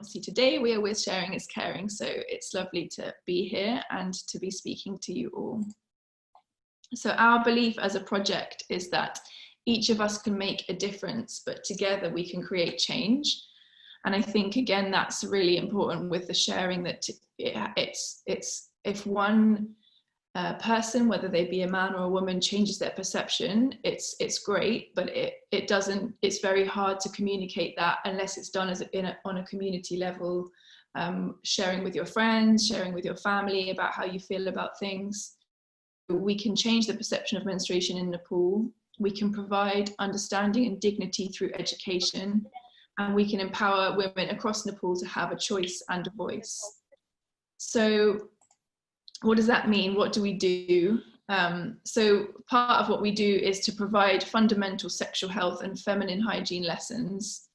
obviously today we are with Sharing is Caring, so it's lovely to be here and to be speaking to you all. So our belief as a project is that each of us can make a difference, but together we can create change. And I think, again, that's really important with the sharing, that it's if one person, whether they be a man or a woman, changes their perception, it's great, but it doesn't, it's very hard to communicate that unless it's done on a community level, sharing with your friends, sharing with your family about how you feel about things. We can change the perception of menstruation in Nepal. We can provide understanding and dignity through education, and we can empower women across Nepal to have a choice and a voice. So what does that mean? What do we do? So part of what we do is to provide fundamental sexual health and feminine hygiene lessons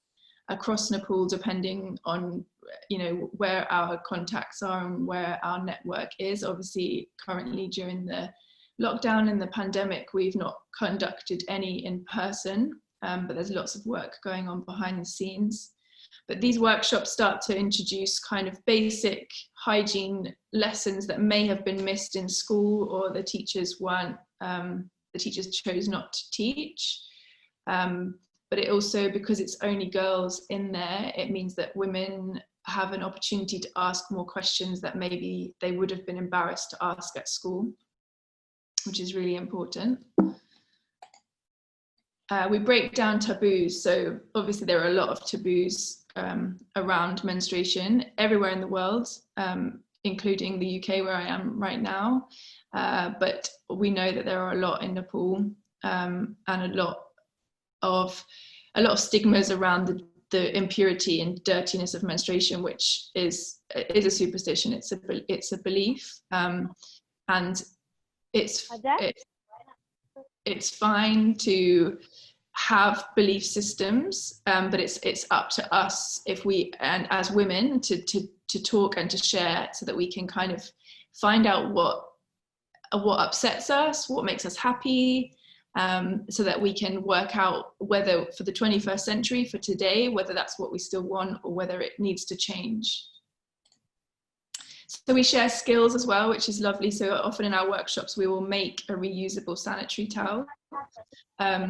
across Nepal, depending on, you know, where our contacts are and where our network is. Obviously, currently during the lockdown and the pandemic, we've not conducted any in person, but there's lots of work going on behind the scenes. But these workshops start to introduce kind of basic hygiene lessons that may have been missed in school, or the teachers chose not to teach. But it also, because it's only girls in there, it means that women have an opportunity to ask more questions that maybe they would have been embarrassed to ask at school, which is really important. We break down taboos. So obviously there are a lot of taboos around menstruation everywhere in the world, including the UK where I am right now. But we know that there are a lot in Nepal, and a lot of stigmas around the impurity and dirtiness of menstruation, which is a superstition. It's a belief, and it's fine to have belief systems, but it's up to us, if we, and as women, to talk and to share, so that we can kind of find out what upsets us, what makes us happy, so that we can work out whether for the 21st century, for today, whether that's what we still want or whether it needs to change. So we share skills as well, which is lovely. So often in our workshops, we will make a reusable sanitary towel,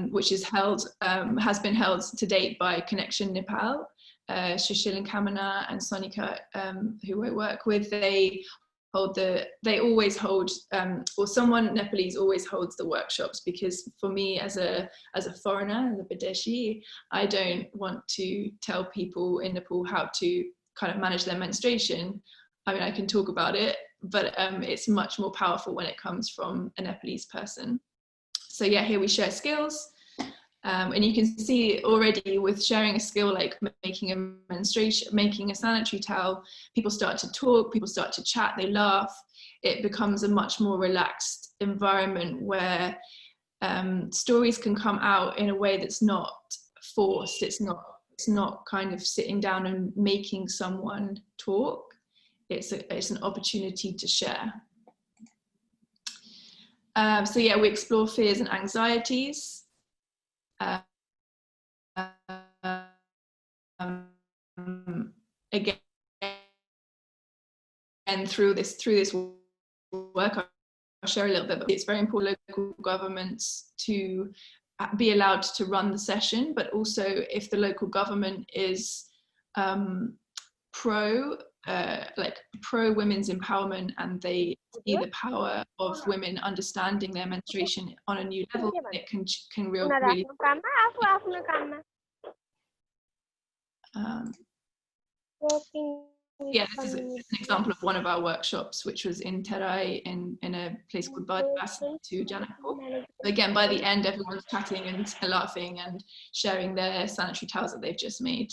which is has been held to date by Connection Nepal. Shishil and Kamana and Sonika, who I work with, they always hold, or someone Nepalese always holds the workshops, because for me as a foreigner, as a Bideshi, I don't want to tell people in Nepal how to kind of manage their menstruation. I mean, I can talk about it, but it's much more powerful when it comes from a Nepalese person. So yeah, here we share skills. And you can see already with sharing a skill like making a sanitary towel, people start to talk, people start to chat, they laugh. It becomes a much more relaxed environment where stories can come out in a way that's not forced. It's not kind of sitting down and making someone talk. It's an opportunity to share. So yeah, we explore fears and anxieties. Again, and through this work, I'll share a little bit, but it's very important local governments to be allowed to run the session, but also if the local government is pro women's empowerment, and they see the power of women understanding their menstruation on a new level, it can really yeah, this is an example of one of our workshops, which was in Terai in a place called Badbas to Janakpur. Again, by the end, everyone's chatting and laughing and sharing their sanitary towels that they've just made.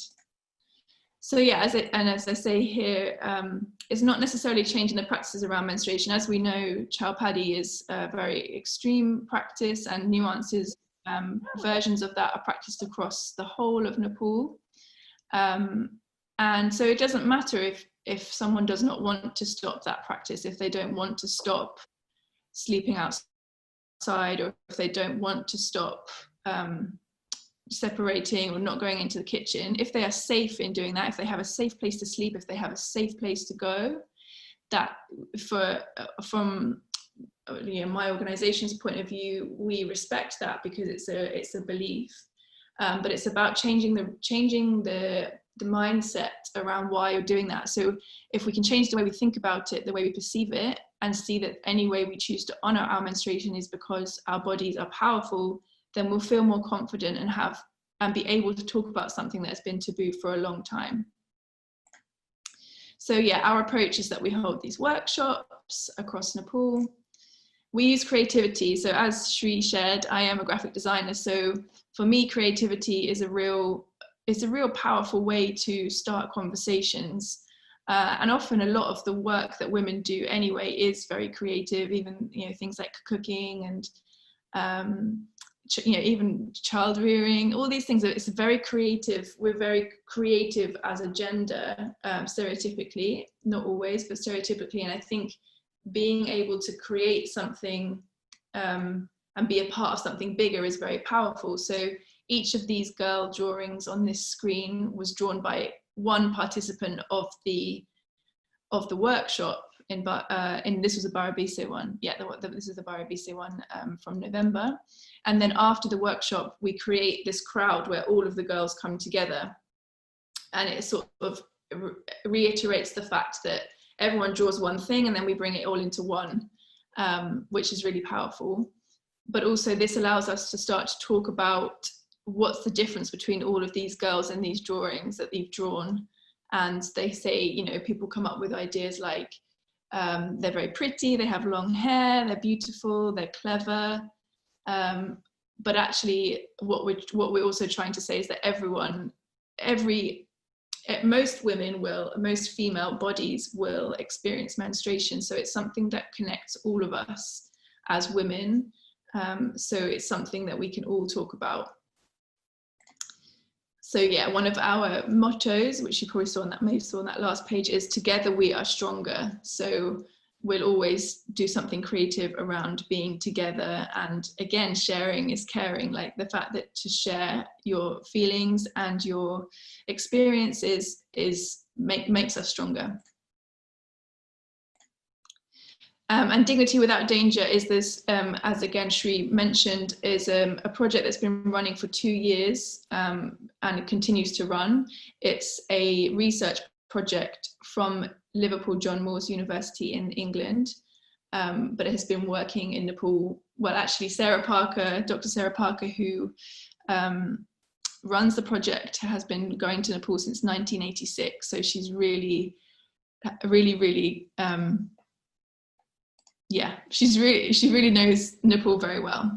So yeah, as I say here, it's not necessarily changing the practices around menstruation. As we know, chowpadi is a very extreme practice, and nuances, versions of that are practiced across the whole of Nepal. And so it doesn't matter if someone does not want to stop that practice, if they don't want to stop sleeping outside, or if they don't want to stop separating or not going into the kitchen, if they are safe in doing that, if they have a safe place to sleep, if they have a safe place to go, that from my organization's point of view, we respect that because it's a belief. But it's about changing the mindset around why you're doing that. So if we can change the way we think about it, the way we perceive it, and see that any way we choose to honor our menstruation is because our bodies are powerful, then we'll feel more confident and be able to talk about something that has been taboo for a long time. So yeah, our approach is that we hold these workshops across Nepal. We use creativity. So as Shri shared, I am a graphic designer. So for me, creativity is a real powerful way to start conversations. And often a lot of the work that women do anyway is very creative, even things like cooking and even child rearing, all these things. It's very creative. We're very creative as a gender, stereotypically, not always, but stereotypically. And I think being able to create something and be a part of something bigger is very powerful. So each of these girl drawings on this screen was drawn by one participant of the workshop. In this was a Barabise one. Yeah, this is the Barabise one from November. And then after the workshop, we create this crowd where all of the girls come together, and it sort of reiterates the fact that everyone draws one thing and then we bring it all into one, which is really powerful. But also this allows us to start to talk about what's the difference between all of these girls and these drawings that they've drawn. And they say, people come up with ideas like, they're very pretty, they have long hair, they're beautiful, they're clever. But actually what we're also trying to say is that most female bodies will experience menstruation. So it's something that connects all of us as women. So it's something that we can all talk about. So yeah, one of our mottos, which you probably may have saw on that last page, is "Together we are stronger." So we'll always do something creative around being together. And again, sharing is caring. Like the fact that to share your feelings and your experiences makes us stronger. And Dignity Without Danger is this, as again Shri mentioned, is a project that's been running for 2 years and it continues to run. It's a research project from Liverpool John Moores University in England, but it has been working in Nepal. Well, actually Dr. Sarah Parker, who runs the project, has been going to Nepal since 1986. So she's really she really knows Nepal very well.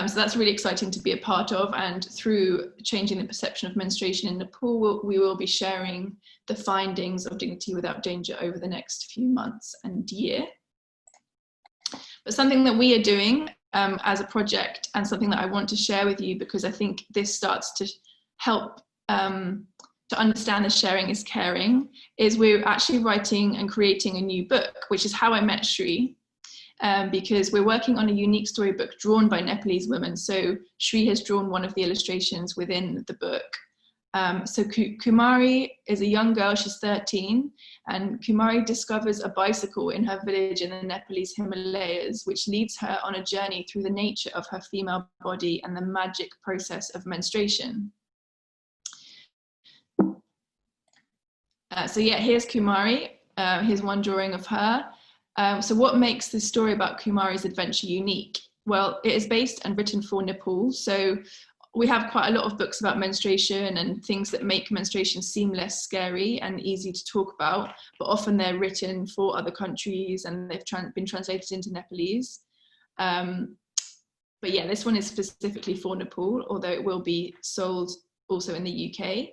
So that's really exciting to be a part of. And through changing the perception of menstruation in Nepal, we will be sharing the findings of Dignity Without Danger over the next few months and year. But something that we are doing as a project, and something that I want to share with you, because I think this starts to help to understand that sharing is caring, is we're actually writing and creating a new book, which is how I met Shri. Because we're working on a unique storybook drawn by Nepalese women. So Shri has drawn one of the illustrations within the book. So Kumari is a young girl, she's 13, and Kumari discovers a bicycle in her village in the Nepalese Himalayas, which leads her on a journey through the nature of her female body and the magic process of menstruation. So yeah, here's Kumari. Here's one drawing of her. So what makes this story about Kumari's adventure unique? Well, it is based and written for Nepal. So we have quite a lot of books about menstruation and things that make menstruation seem less scary and easy to talk about, but often they're written for other countries and they've been translated into Nepalese. But yeah, this one is specifically for Nepal, although it will be sold also in the UK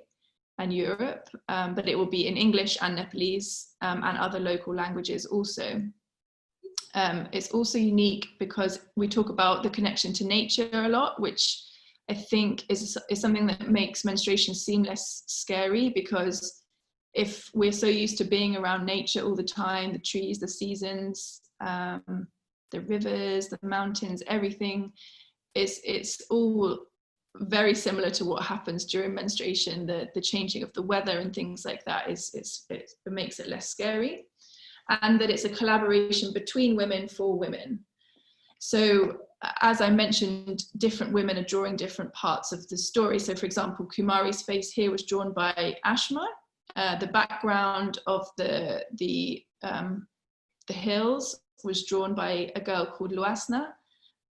and Europe, but it will be in English and Nepalese and other local languages also. It's also unique because we talk about the connection to nature a lot, which I think is something that makes menstruation seem less scary, because if we're so used to being around nature all the time, the trees, the seasons, the rivers, the mountains, everything, it's all very similar to what happens during menstruation, the changing of the weather and things like that it makes it less scary, and that it's a collaboration between women for women. So as I mentioned, different women are drawing different parts of the story. So for example, Kumari's face here was drawn by Ashma. The background of the hills was drawn by a girl called Luasna.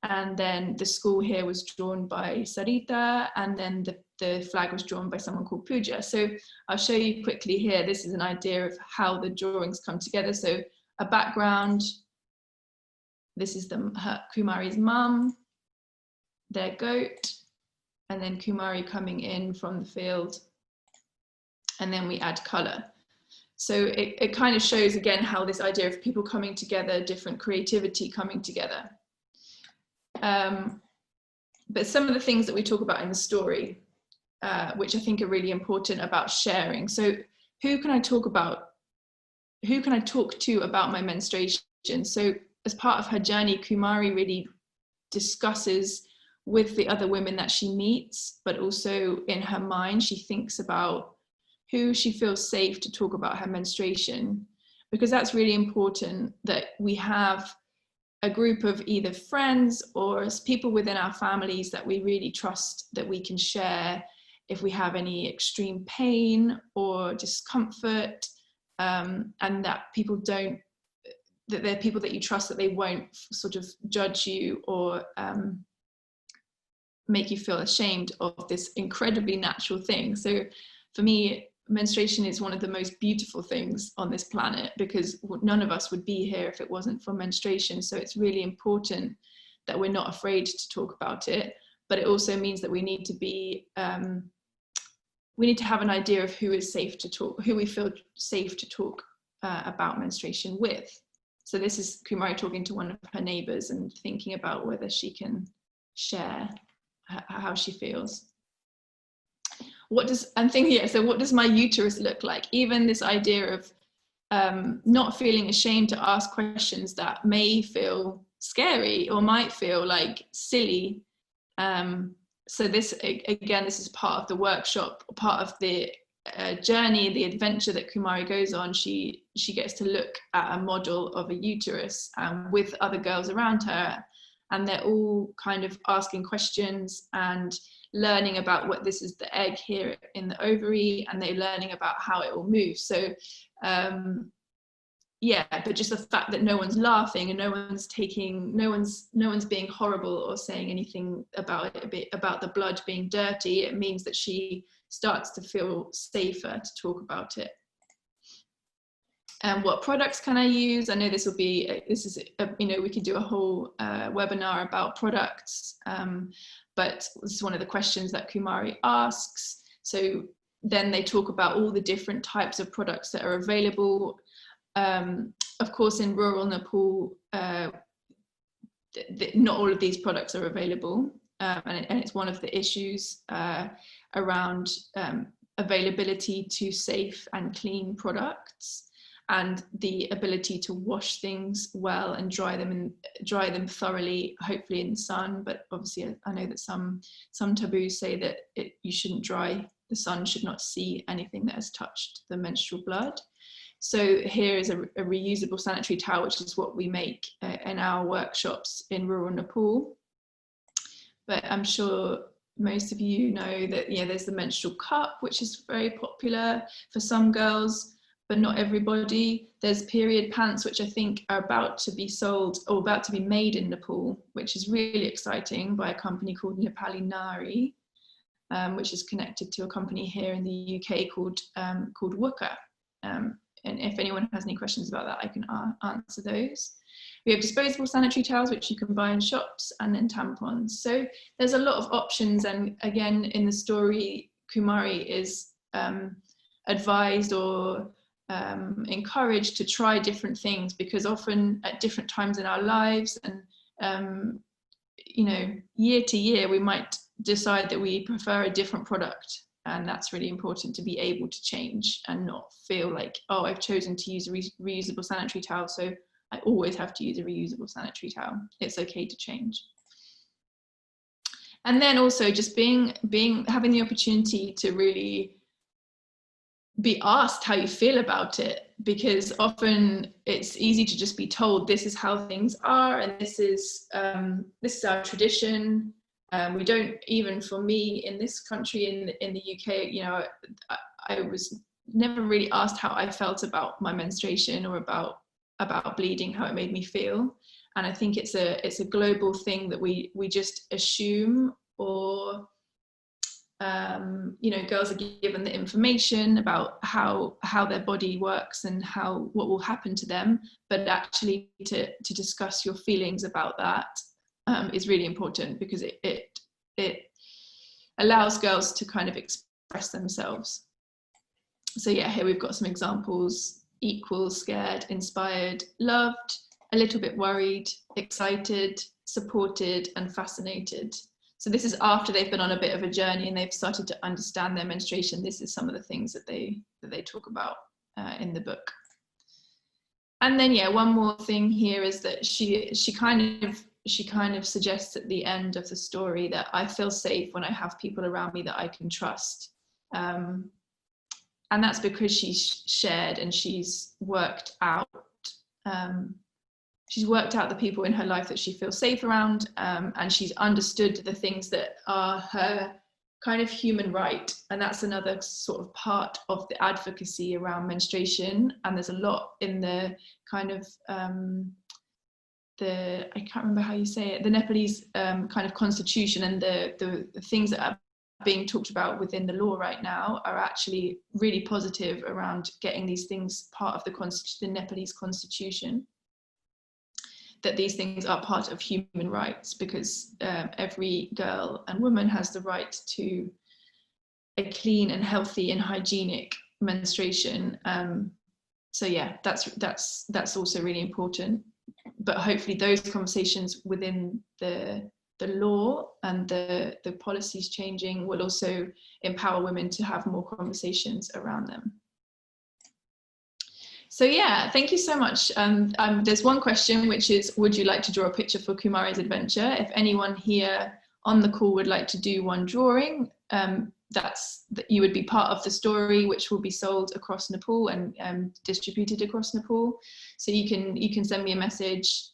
And then the school here was drawn by Sarita, and then the flag was drawn by someone called Pooja. So I'll show you quickly here. This is an idea of how the drawings come together. So a background, this is Kumari's mum, their goat, and then Kumari coming in from the field, and then we add colour. So it kind of shows again how this idea of people coming together, different creativity coming together. But some of the things that we talk about in the story, which I think are really important about sharing. So who can I talk to about my menstruation? So as part of her journey, Kumari really discusses with the other women that she meets, but also in her mind, she thinks about who she feels safe to talk about her menstruation, because that's really important, that we have a group of either friends or people within our families that we really trust, that we can share if we have any extreme pain or discomfort, and that they're people that you trust, that they won't sort of judge you or make you feel ashamed of this incredibly natural thing. So for me, menstruation is one of the most beautiful things on this planet, because none of us would be here if it wasn't for menstruation. So it's really important that we're not afraid to talk about it, but it also means that we need to be, we need to have an idea of who is safe to talk, who we feel safe to talk about menstruation with. So this is Kumari talking to one of her neighbours and thinking about whether she can share how she feels. What does my uterus look like? Even this idea of not feeling ashamed to ask questions that may feel scary or might feel like silly. So this, again, this is part of the workshop, part of the journey, the adventure that Kumari goes on. She gets to look at a model of a uterus with other girls around her, and they're all kind of asking questions and learning about what this is, the egg here in the ovary, and they're learning about how it all moves. So yeah, but just the fact that no one's laughing and no one's being horrible or saying anything about it, about the blood being dirty, it means that she starts to feel safer to talk about it. And what products can I use? I know we could do a whole webinar about products, but this is one of the questions that Kumari asks. So then they talk about all the different types of products that are available. Of course, in rural Nepal, not all of these products are available, and it's one of the issues around availability to safe and clean products, and the ability to wash things well and dry them thoroughly, hopefully in the sun. But obviously, I know that some taboos say that you shouldn't dry. The sun should not see anything that has touched the menstrual blood. So here is a reusable sanitary towel, which is what we make in our workshops in rural Nepal. But I'm sure most of you know that, there's the menstrual cup, which is very popular for some girls, but not everybody. There's period pants, which I think are about to be sold or about to be made in Nepal, which is really exciting, by a company called Nepali Nari, which is connected to a company here in the UK called Wooka. And if anyone has any questions about that, I can answer those. We have disposable sanitary towels, which you can buy in shops, and then tampons. So there's a lot of options. And again, in the story, Kumari is advised or encouraged to try different things, because often at different times in our lives and year to year, we might decide that we prefer a different product. And that's really important, to be able to change and not feel like, oh, I've chosen to use a reusable sanitary towel, so I always have to use a reusable sanitary towel. It's okay to change. And then also just having the opportunity to really be asked how you feel about it, because often it's easy to just be told this is how things are, and this is our tradition. We don't, even for me in this country, in the UK, you know, I was never really asked how I felt about my menstruation or about bleeding, how it made me feel. And I think it's a global thing that we just assume, or you know, girls are given the information about how their body works and what will happen to them, but actually to discuss your feelings about that is really important, because it allows girls to kind of express themselves. So yeah, here we've got some examples: equal, scared, inspired, loved, a little bit worried, excited, supported, and fascinated. So this is after they've been on a bit of a journey and they've started to understand their menstruation. This is some of the things that they talk about in the book. And then yeah, one more thing here is that she kind of suggests at the end of the story that I feel safe when I have people around me that I can trust. And that's because she's shared and she's worked out the people in her life that she feels safe around, and she's understood the things that are her kind of human right. And that's another sort of part of the advocacy around menstruation. And there's a lot in the kind of I can't remember how you say it, the Nepalese kind of constitution, and the things that are being talked about within the law right now are actually really positive around getting these things part of the Nepalese constitution, that these things are part of human rights, because every girl and woman has the right to a clean and healthy and hygienic menstruation. So yeah, that's also really important. But hopefully those conversations within the law and the policies changing will also empower women to have more conversations around them. So yeah, thank you so much. There's one question, which is, would you like to draw a picture for Kumari's adventure? If anyone here on the call would like to do one drawing, that you would be part of the story, which will be sold across Nepal and distributed across Nepal. So you can send me a message.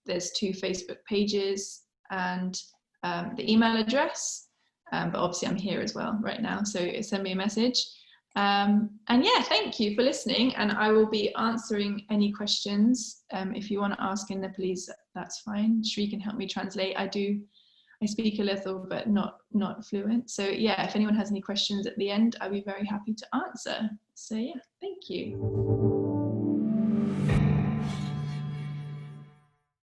There's 2 Facebook pages and the email address. But obviously I'm here as well right now, so send me a message. And yeah, thank you for listening, and I will be answering any questions. If you want to ask in Nepalese, that's fine. Shri can help me translate. I speak a little, but not fluent. So yeah, if anyone has any questions at the end, I'll be very happy to answer. So yeah, thank you.